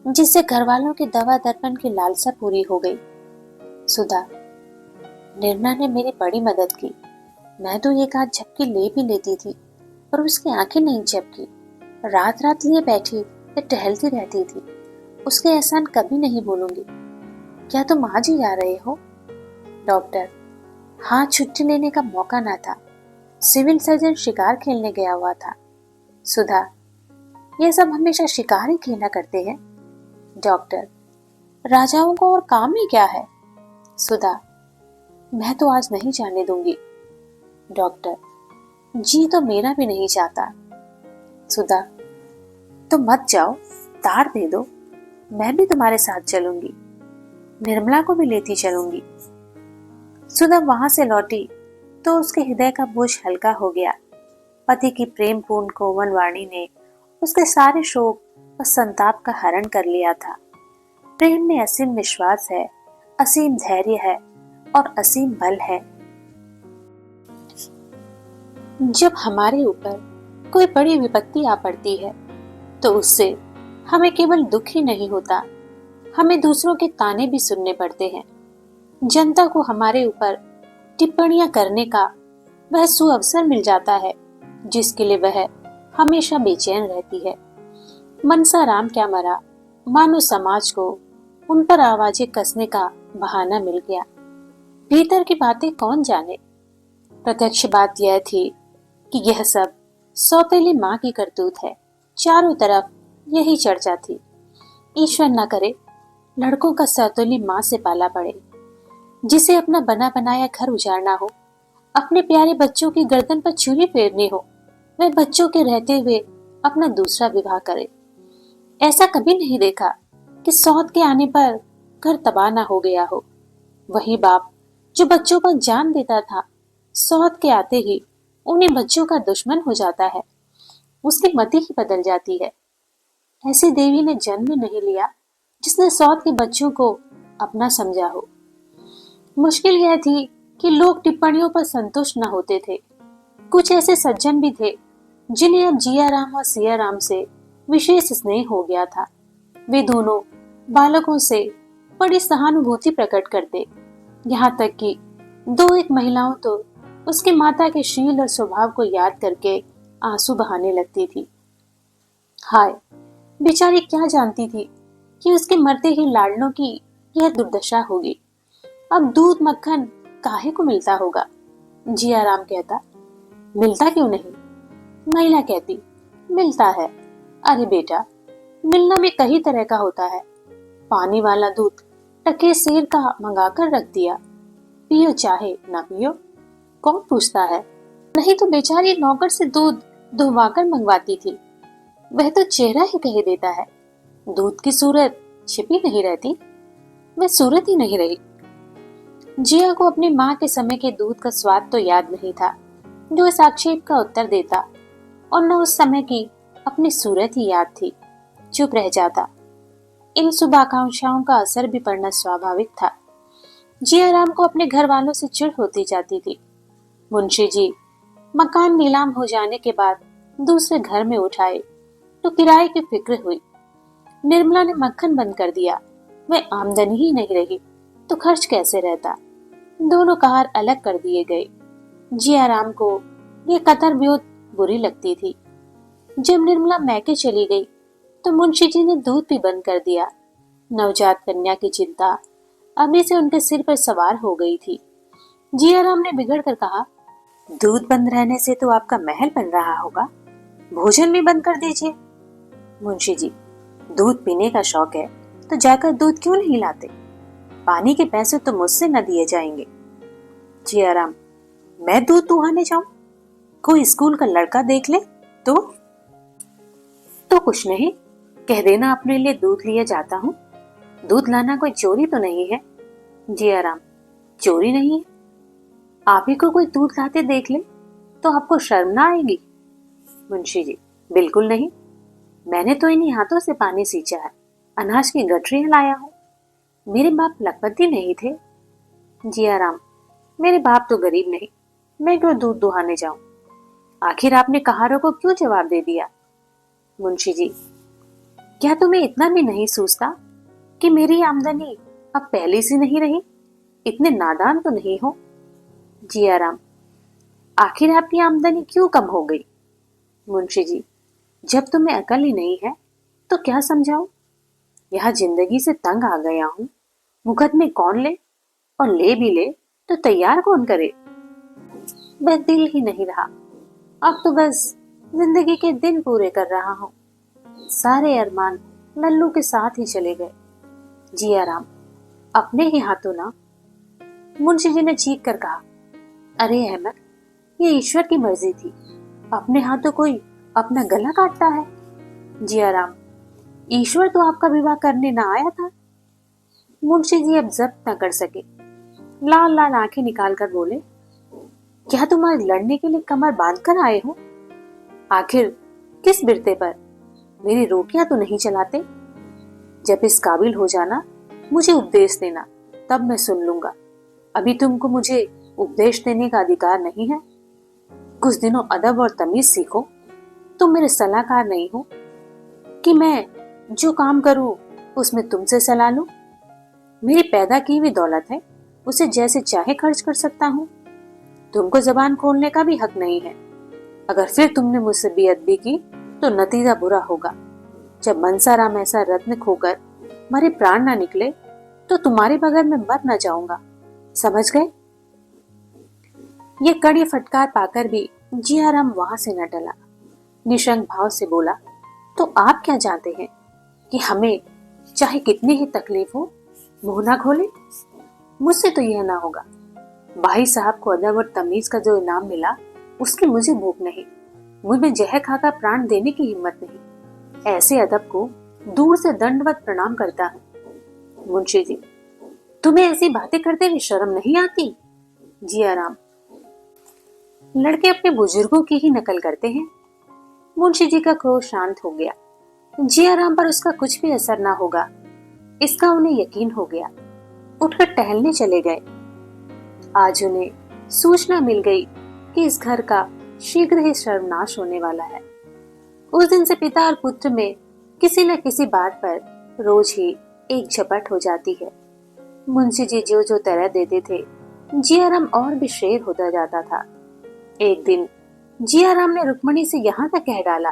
जिससे घर वालों की दवा दर्पण की लालसा पूरी हो गई। सुधा, निर्मला ने मेरी बड़ी मदद की। मैं तो एक आध झपकी ले भी लेती थी पर उसकी आंखें नहीं झपकी। रात रात लिए बैठी या टहलती रहती थी। उसके एहसान कभी नहीं बोलूंगी। क्या तुम आज ही जा रहे हो? डॉक्टर, हाँ, छुट्टी लेने का मौका ना था। सिविल सर्जन शिकार खेलने गया हुआ था। सुधा, ये सब हमेशा शिकार ही खेला करते हैं। डॉक्टर, राजाओं को और काम ही क्या है? सुधा, मैं तो आज नहीं जाने दूंगी। डॉक्टर, जी तो मेरा भी नहीं चाहता। सुधा, तो मत जाओ, तार दे दो, मैं भी तुम्हारे साथ चलूंगी। निर्मला को भी लेती चलूंगी। सुधा वहां से लौटी तो उसके हृदय का बोझ हल्का हो गया। पति की प्रेम पूर्ण कोमल वाणी ने उसके सारे शोक और संताप का हरण कर लिया था। प्रेम में असीम विश्वास है, असीम धैर्य है और असीम बल है। जब हमारे ऊपर कोई बड़ी विपत्ति आ पड़ती है तो उससे हमें केवल दुख ही नहीं होता, हमें दूसरों के ताने भी सुनने पड़ते हैं। जनता को हमारे ऊपर टिप्पणियां करने का वह सुअवसर मिल जाता है जिसके लिए वह हमेशा बेचैन रहती है। मनसा राम क्या मरा, मानो समाज को उन पर आवाजें कसने का बहाना मिल गया। भीतर की बातें कौन जाने। प्रत्यक्ष बात यह थी कि यह सब सौतेली माँ की करतूत है। चारों तरफ यही चर्चा थी। ईश्वर न करे लड़कों का सौतेली माँ से पाला पड़े, जिसे अपना बना बनाया घर उजाड़ना हो, अपने प्यारे बच्चों की गर्दन पर छुरी फेरनी हो, वह बच्चों के रहते हुए अपना दूसरा विवाह करे। ऐसा कभी नहीं देखा कि सौत के आने पर घर तबाह ना हो गया हो। वही बाप जो बच्चों पर जान देता था, सौत के आते ही उन्हीं बच्चों का दुश्मन हो जाता है। उसकी मति ही बदल जाती है। ऐसी देवी ने जन्म नहीं लिया जिसने सौत के बच्चों को अपना समझा हो। मुश्किल यह थी कि लोग टिप्पणियों पर संतुष्ट न होते थे। कुछ ऐसे सज्जन भी थे जिन्हें अब जिया राम और सिया राम से विशेष स्नेह हो गया था। वे दोनों बालकों से बड़ी सहानुभूति प्रकट करते, यहाँ तक कि दो एक महिलाओं तो उसकी माता के शील और स्वभाव को याद करके आंसू बहाने लगती थी। हाय, बेचारी क्या जानती थी कि उसके मरते ही लाडलों की यह दुर्दशा होगी। अब दूध मक्खन काहे को मिलता होगा। जिया राम कहता, मिलता क्यों नहीं। महिला कहती, मिलता है। अरे बेटा, मिलना भी कई तरह का होता है। पानी वाला दूध टके सेर का मंगाकर रख दिया, पियो चाहे ना पियो, कौन पूछता है। नहीं तो बेचारी नौकर से दूध दुहवाकर मंगवाती थी। वह तो चेहरा ही कह देता है। दूध की सूरत छिपी नहीं रहती, वह सूरत ही नहीं रही। जिया को अपनी माँ के समय के दूध का स्वाद तो याद नहीं था जो इस आक्षेप का उत्तर देता, और न उस समय की अपनी सूरत ही याद थी। चुप रह जाता। इन शुभाकांक्षाओं का असर भी पड़ना स्वाभाविक था। जिया राम को अपने घर वालों से चिढ़ होती जाती थी। मुंशी जी मकान नीलाम हो जाने के बाद दूसरे घर में उठाए तो किराए की फिक्र हुई। निर्मला ने मक्खन बंद कर दिया, वह आमदनी ही नहीं रही तो खर्च कैसे रहता। दोनों कार अलग कर दिए गए। जिया राम को ये कतर ब्योत बुरी लगती थी। जब निर्मला मैके चली गई तो मुंशी जी ने दूध भी बंद कर दिया। नवजात कन्या की चिंता अभी से उनके सिर पर सवार हो गई थी। जिया राम ने बिगड़ कर कहा, दूध बंद रहने से तो आपका महल बन रहा होगा, भोजन भी बंद कर दीजिए। मुंशी जी, दूध पीने का शौक है तो जाकर दूध क्यों नहीं लाते। पानी के पैसे तो मुझसे न दिए जाएंगे। जिया राम, मैं दूध दुहाने जाऊं, कोई स्कूल का लड़का देख ले तो कुछ नहीं, कह देना अपने लिए दूध लिए जाता हूँ। दूध लाना कोई चोरी तो नहीं है। जिया राम, चोरी नहीं है। आप ही को कोई दूध लाते देख ले तो आपको शर्म ना आएगी। मुंशी जी, बिल्कुल नहीं, मैंने तो इन्हीं हाथों से पानी सींचा है, अनाज की गठरियां लाया हूँ। मेरे बाप लखपति नहीं थे। जिया राम, मेरे बाप तो गरीब नहीं, मैं क्यों दूध दुहाने जाऊं। आखिर आपने कहारों को क्यों जवाब दे दिया। मुंशी जी, क्या तुम्हें इतना भी नहीं सोचता कि मेरी आमदनी अब पहले से नहीं रही। इतने नादान तो नहीं हो। जिया राम, आखिर आपकी आमदनी क्यों कम हो गई। मुंशी जी, जब तुम्हें अकल ही नहीं है तो क्या समझाऊं। यह जिंदगी से तंग आ गया हूं। मुकदमे कौन ले, और ले भी ले तो तैयार कौन करे। बस दिल ही नहीं रहा। अब तो बस जिंदगी के दिन पूरे कर रहा हूँ। सारे अरमान लल्लू के साथ ही चले गए। जिया राम, अपने ही हाथों ना। मुंशी जी ने चीख कर कहा, अरे अहमद, ये ईश्वर की मर्जी थी, अपने हाथों कोई अपना गला काटता है। जिया राम, ईश्वर तो आपका विवाह करने ना आया था। मुंशी जी अब जब्त न कर सके, लाल लाल आंखें निकाल कर बोले, क्या तुम आज लड़ने के लिए कमर बांध कर आए हो। आखिर किस बिरते पर, मेरी रोटियां तो नहीं चलाते। जब इस काबिल हो जाना मुझे उपदेश देना, तब मैं सुन लूंगा। अभी तुमको मुझे उपदेश देने का अधिकार नहीं है। कुछ दिनों अदब और तमीज सीखो। तुम मेरे सलाहकार नहीं हो कि मैं जो काम करूं उसमें तुमसे सलाह लूं। मेरी पैदा की हुई दौलत है, उसे जैसे चाहे खर्च कर सकता हूं। तुमको जबान खोलने का भी हक नहीं है। अगर फिर तुमने मुझसे बेअदबी की तो नतीजा बुरा होगा। जब मनसाराम ऐसा रत्न खोकर मेरे प्राण ना निकले तो तुम्हारे बगल में मर न जाऊंगा, समझ गए? ये कड़ी फटकार पाकर भी जियाराम वहां से न टला। निशंक भाव से बोला, तो आप क्या जानते हैं कि हमें चाहे कितनी ही तकलीफ हो मुंह ना खोले? मुझसे तो यह ना होगा। भाई साहब को अदब और तमीज का जो इनाम मिला उसकी मुझे भूख नहीं, मुझ में जहर खाकर प्राण देने की हिम्मत नहीं। ऐसे अदब को दूर से दंडवत प्रणाम करता हूँ। मुंशी जी, तुम्हें ऐसी बातें करते हुए शर्म नहीं आती? जियाराम, लड़के अपने बुजुर्गों की ही नकल करते हैं। मुंशी जी का क्रोध शांत हो गया। जियाराम पर उसका कुछ भी असर ना होगा इसका उन्हें यकीन हो गया। उठकर टहलने चले गए। आज उन्हें सूचना मिल गई कि इस घर का शीघ्र ही सर्वनाश होने वाला है। उस दिन से पिता और पुत्र में किसी न किसी बात पर रोज ही एक झपट हो जाती है। मुंशी जी जो जो तरह देते थे, जियाराम और भी शेर होता जाता था। एक दिन जियाराम ने रुक्मणी से यहाँ तक कह डाला,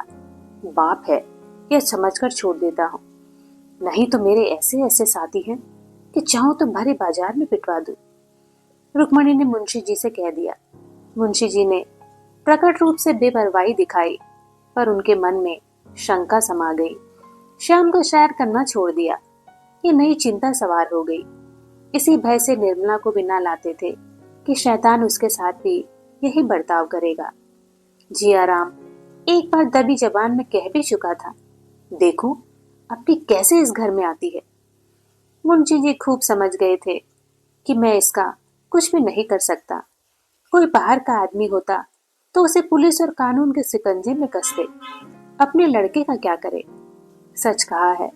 बाप है यह समझकर छोड़ देता हूँ, नहीं तो मेरे ऐसे ऐसे साथी हैं कि चाहूं तो भरे बाजार में पिटवा दूं। रुक्मणी ने मुंशी जी से कह दिया। मुंशी जी ने प्रकट रूप से बेपरवाही दिखाई, पर उनके मन में शंका समा गई। श्याम को सैर करना छोड़ दिया। ये नई चिंता सवार हो गई। इसी भय से निर्मला को बिना लाते थे कि शैतान उसके साथ भी यही बर्ताव करेगा। जियाराम एक बार दबी जबान में कह भी चुका था, देखो अपनी कैसे इस घर में आती है। मुंशी जी खूब समझ गए थे कि मैं इसका कुछ भी नहीं कर सकता। कोई बाहर का आदमी होता तो उसे पुलिस और कानून के शिकंजे में कसते, अपने लड़के का क्या करे? सच कहा है,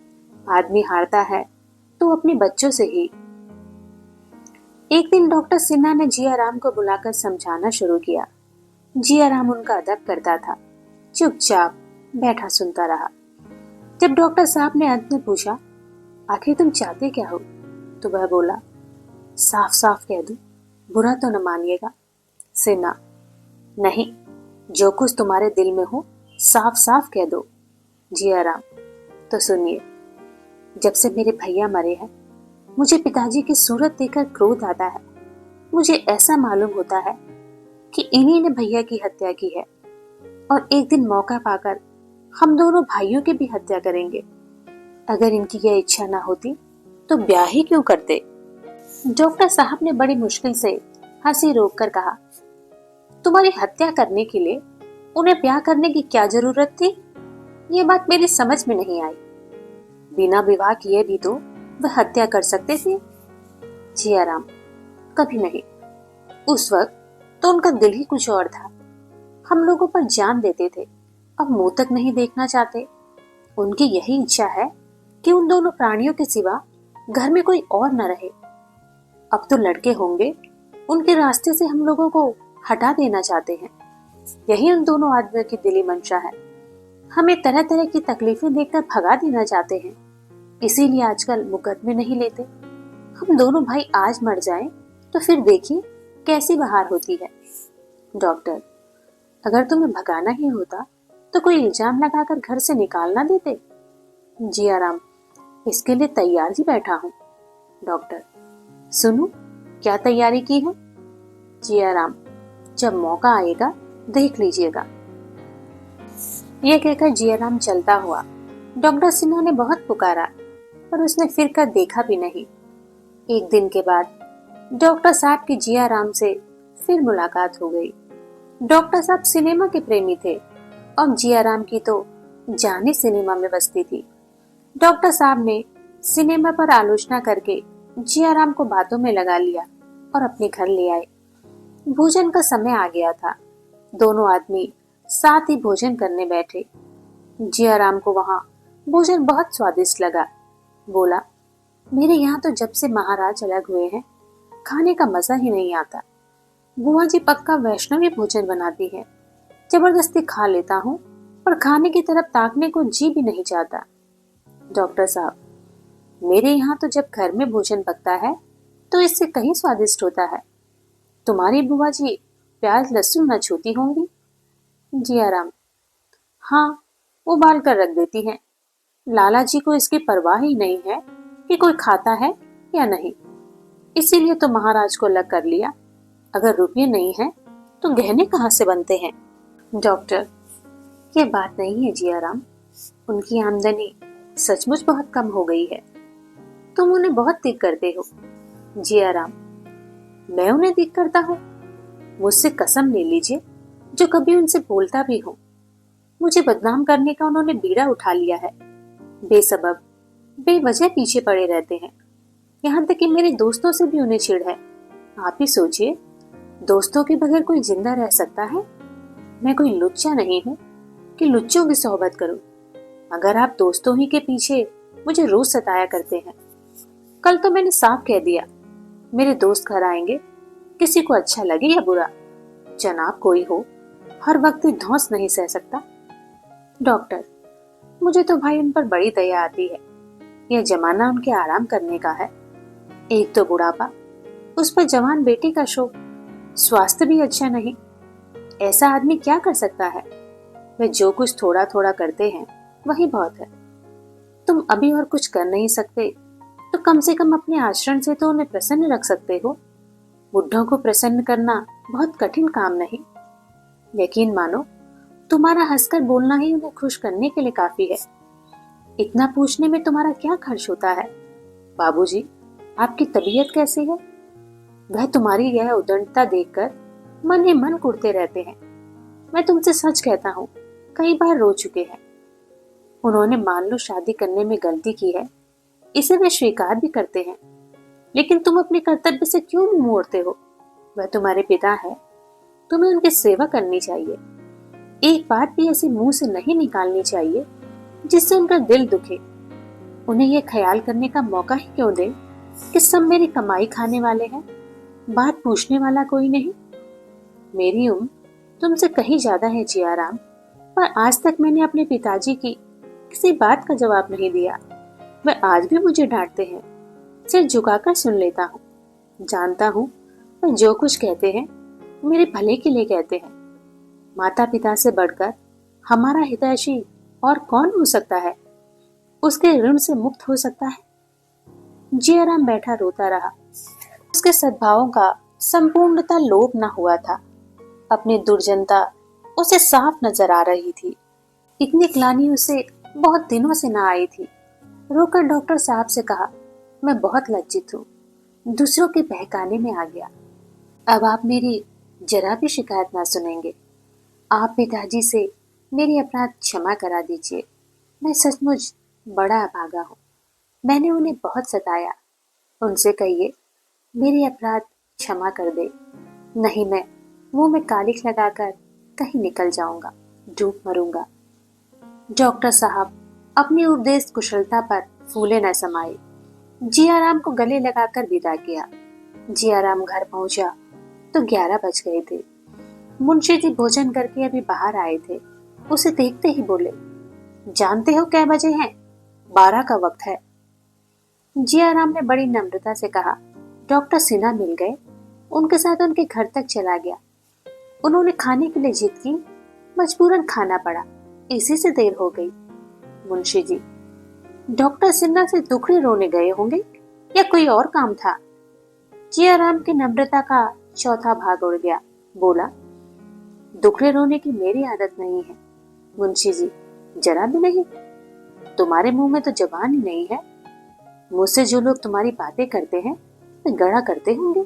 आदमी हारता है तो अपने बच्चों से ही। एक दिन डॉक्टर सिन्हा ने जियाराम को बुलाकर समझाना शुरू किया। जियाराम उनका अदब करता था, चुपचाप बैठा सुनता रहा। जब डॉक्टर साहब ने अंत में पूछा, आखिर तुम चाहते क्या हो, तो वह बोला, साफ साफ कह दूं, बुरा तो न मानिएगा। सिन्हा, नहीं, जो कुछ तुम्हारे दिल में हो साफ साफ कह दो। जियाराम, तो सुनिए, जब से मेरे भैया मरे हैं मुझे पिताजी की सूरत देखकर क्रोध आता है। मुझे ऐसा मालूम होता है कि इन्हीं ने भैया की हत्या की है और एक दिन मौका पाकर हम दोनों भाइयों की भी हत्या करेंगे। अगर इनकी यह इच्छा ना होती तो ब्याह ही क्यों करते? डॉक्टर साहब ने बड़ी मुश्किल से हंसी रोककर कहा, तुम्हारी हत्या करने के लिए उन्हें ब्याह करने की क्या जरूरत थी? ये बात मेरी समझ में नहीं आई। बिना विवाह किए भी तो वह हत्या कर सकते थे। जियाराम, कभी नहीं। उस वक्त तो उनका दिल ही कुछ और था। हम लोगों पर जान देते थे, अब मुंह तक नहीं देखना चाहते। उनकी यही इच्छा है कि उन दोनों प्राणियों के सिवा घर में कोई और न रहे। अब तो लड़के होंगे, उनके रास्ते से हम लोगों को हटा देना चाहते हैं। यही उन दोनों आदमियों की दिली मंशा है। हमें तरह तरह की तकलीफें देकर भगा देना चाहते हैं। इसीलिए आजकल मुकदमे नहीं लेते। हम दोनों भाई आज मर जाएं तो फिर देखिए कैसी बहार होती है। डॉक्टर, अगर तुम्हें भगाना ही होता तो कोई इल्जाम लगाकर घर से निकाल ना देते। जियाराम, इसके लिए तैयार ही बैठा हूँ। डॉक्टर, सुनो, क्या तैयारी की है? जियाराम, जब मौका आएगा देख लीजिएगा। यह कहकर जियाराम चलता हुआ डॉक्टर सिन्हा ने बहुत पुकारा, पर उसने फिर कर देखा भी नहीं। एक दिन के बाद डॉक्टर साहब की जियाराम से फिर मुलाकात हो गई। डॉक्टर साहब सिनेमा के प्रेमी थे और जियाराम की तो जान सिनेमा में बसती थी। डॉक्टर साहब ने सिनेमा पर आलोचना करके जियाराम को बातों में लगा लिया और अपने घर ले आए। भोजन का समय आ गया था। दोनों आदमी साथ ही भोजन करने बैठे। जियाराम को वहां भोजन बहुत स्वादिष्ट लगा। बोला, मेरे यहाँ तो जब से महाराज अलग हुए हैं खाने का मजा ही नहीं आता। बुआ जी पक्का वैष्णवी भोजन बनाती है, जबरदस्ती खा लेता हूँ, पर खाने की तरफ ताकने को जी भी नहीं चाहता। डॉक्टर साहब, मेरे यहाँ तो जब घर में भोजन पकता है तो इससे कहीं स्वादिष्ट होता है। तुम्हारी बुआ जी प्याज लहसुन न छूती होंगी। जियाराम, हाँ, उबाल कर रख देती हैं, लाला जी को इसकी परवाह ही नहीं है कि कोई खाता है या नहीं, इसीलिए तो महाराज को अलग कर लिया। अगर रुपये नहीं है तो गहने कहाँ से बनते हैं? डॉक्टर, ये बात नहीं है जियाराम, उनकी आमदनी सचमुच बहुत कम हो गई है। तुम उन्हें बहुत दिक करते हो। जियाराम, मैं उन्हें दिक करता हूँ? मुझसे कसम ले लीजिए, जो कभी उनसे बोलता भी हूँ। मुझे बदनाम करने का उन्होंने बीड़ा उठा लिया है। बेसबब बेवजह पीछे पड़े रहते हैं, यहाँ तक कि मेरे दोस्तों से भी उन्हें चिढ़ है। आप ही सोचिए, दोस्तों के बगैर कोई जिंदा रह सकता है? मैं कोई लुच्चा नहीं हूँ कि लुच्चों की सोहबत करूं, मगर आप दोस्तों ही के पीछे मुझे रोज सताया करते हैं। कल तो मैंने साफ कह दिया, मेरे दोस्त घर आएंगे, किसी को अच्छा लगे या बुरा, जनाब कोई हो, हर वक्त धौंस नहीं सह सकता। डॉक्टर, मुझे तो भाई उन पर बड़ी दया आती है। यह जमाना उनके आराम करने का है। एक तो बुढ़ापा, उस पर जवान बेटी का शोक, स्वास्थ्य भी अच्छा नहीं। ऐसा आदमी क्या कर सकता है? वे जो कुछ थोड़ा थोड़ा करते हैं वही बहुत है। तुम अभी और कुछ कर नहीं सकते तो कम से कम अपने आचरण से तो उन्हें प्रसन्न रख सकते हो। बुढ़ों को प्रसन्न करना बहुत कठिन काम नहीं। यकीन मानो, तुम्हारा हंसकर बोलना ही उन्हें खुश करने के लिए काफी है। इतना पूछने में तुम्हारा क्या खर्च होता है? बाबूजी, आपकी तबीयत कैसी है? वह तुम्हारी यह उदंडता देखकर मन ही मन कुढ़ते रहते हैं। मैं तुमसे सच कहता हूँ, कई बार रो चुके हैं। उन्होंने मान लो शादी करने में गलती की है, इसे वे स्वीकार भी करते हैं, लेकिन तुम अपने कर्तव्य से क्यों मुंह मोड़ते हो? वह तुम्हारे पिता है, तुम्हें उनकी सेवा करनी चाहिए। एक बात भी ऐसे मुंह से नहीं निकालनी चाहिए जिससे उनका दिल दुखे। उन्हें यह ख्याल करने का मौका ही क्यों दे कि सब मेरी कमाई खाने वाले हैं, बात पूछने वाला कोई नहीं। मेरी उम्र तुमसे कहीं ज्यादा है जियाराम, पर आज तक मैंने अपने पिताजी की किसी बात का जवाब नहीं दिया। वह आज भी मुझे डांटते हैं, सिर झुकाकर सुन लेता हूँ। जानता हूँ वह जो कुछ कहते हैं मेरे भले के लिए कहते हैं। माता पिता से बढ़कर हमारा हितैषी और कौन हो सकता है? उसके ऋण से मुक्त हो सकता है? जियाराम बैठा रोता रहा। उसके सद्भावों का संपूर्णता लोप न हुआ था। अपनी दुर्जनता उसे साफ नजर आ रही थी। इतनी ग्लानि उसे बहुत दिनों से ना आई थी। रोकर डॉक्टर साहब से कहा, मैं बहुत लज्जित हूँ, दूसरों के बहकाने में आ गया। अब आप मेरी जरा भी शिकायत ना सुनेंगे। आप पिताजी से मेरी अपराध क्षमा करा दीजिए। मैं सचमुच बड़ा अभागा हूँ। मैंने उन्हें बहुत सताया। उनसे कहिए मेरी अपराध क्षमा कर दे, नहीं मैं मुंह में कालिख लगाकर कहीं निकल जाऊंगा, डूब मरूंगा। डॉक्टर साहब अपनी उपदेश कुशलता पर फूले न समाये। जियाराम को गले लगाकर विदा किया। जियाराम घर पहुंचा तो 11 बज गए थे। मुंशी जी भोजन करके अभी बाहर आए थे। उसे देखते ही बोले, जानते हो कै बजे हैं? 12 का वक्त है। जियाराम ने बड़ी नम्रता से कहा, डॉक्टर सिन्हा मिल गए, उनके साथ उनके घर तक चला गया। उन्होंने खाने के लिए जिद की, मजबूरन खाना पड़ा, इसी से देर हो गई। मुंशी जी, डॉक्टर सिन्हा से दुखड़े रोने गए होंगे या कोई और काम था? जियाराम की नम्रता का चौथा भाग उड़ गया। बोला, दुखड़े रोने की मेरी आदत नहीं है मुंशी जी, जरा भी नहीं। तुम्हारे मुंह में तो जबान ही नहीं है। मुझसे जो लोग तुम्हारी बातें करते हैं वे गड़ा करते होंगे।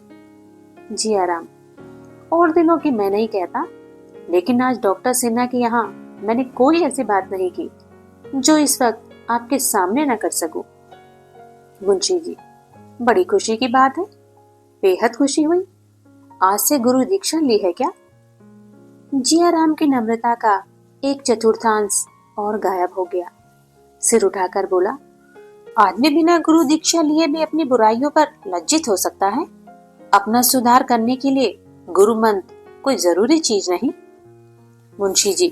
जियाराम, और दिनों की मैं नहीं कहता, लेकिन आज डॉक्टर सिन्हा के यहाँ मैंने कोई ऐसी बात नहीं की जो इस वक्त आपके सामने न कर सकूं। मुंशी जी, बड़ी खुशी की बात है, बेहद खुशी हुई। आज से गुरु दीक्षा ली है क्या? जियाराम की नम्रता का एक चतुर्थांश और गायब हो गया। सिर उठाकर बोला, आदमी बिना गुरु दीक्षा लिए भी अपनी बुराइयों पर लज्जित हो सकता है। अपना सुधार करने के लिए गुरु मंत्र कोई जरूरी चीज नहीं। मुंशी जी,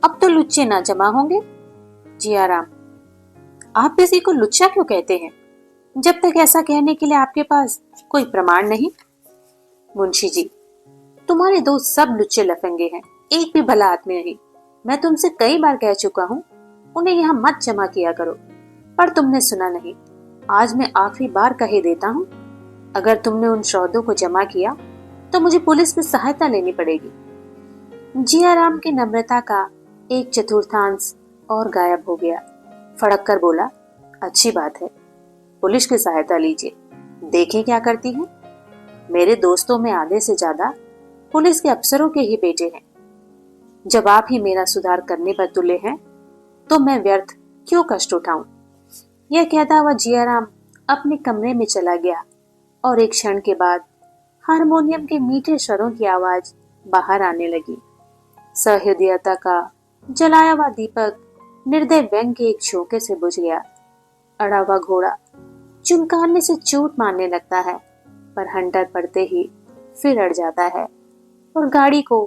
अब तो लुच्चे ना जमा होंगे। जियाराम, आप किसी को लुच्चा क्यों कहते हैं, जब तक ऐसा कहने के लिए आपके पास कोई प्रमाण नहीं। मुंशी जी, तुम्हारे दोस्त सब लुच्चे लफंगे हैं, एक भी भला आदमी नहीं। मैं तुमसे कई बार कह चुका हूँ, उन्हें यहाँ मत जमा किया करो। पर तुमने सुना नहीं। आज मैं आखिरी बार कहे देता हूँ, अगर तुमने उन सौदों को जमा किया तो मुझे पुलिस की सहायता लेनी पड़ेगी। जियाराम की नम्रता का एक चतुर्थांश और गायब हो गया। फड़क कर बोला, अच्छी बात है, पुलिस की सहायता लीजिए, देखें क्या करती है। मेरे दोस्तों में आधे से ज्यादा पुलिस के अफसरों के ही बेटे हैं। जब आप ही मेरा सुधार करने पर तुले हैं तो मैं व्यर्थ क्यों कष्ट उठाऊं। यह कहता हुआ जियाराम अपने कमरे में चला गया और एक क्षण के बाद हारमोनियम के मीठे स्वरों की आवाज बाहर आने लगी। सहृदयता का जलाया हुआ दीपक निर्दय व्यंग के एक झोंके से बुझ गया। अड़ा हुआ घोड़ा चुनकाने से चोट मारने लगता है, पर हंटर पड़ते ही फिर अड़ जाता है और गाड़ी को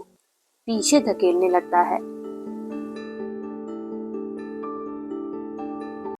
पीछे धकेलने लगता है।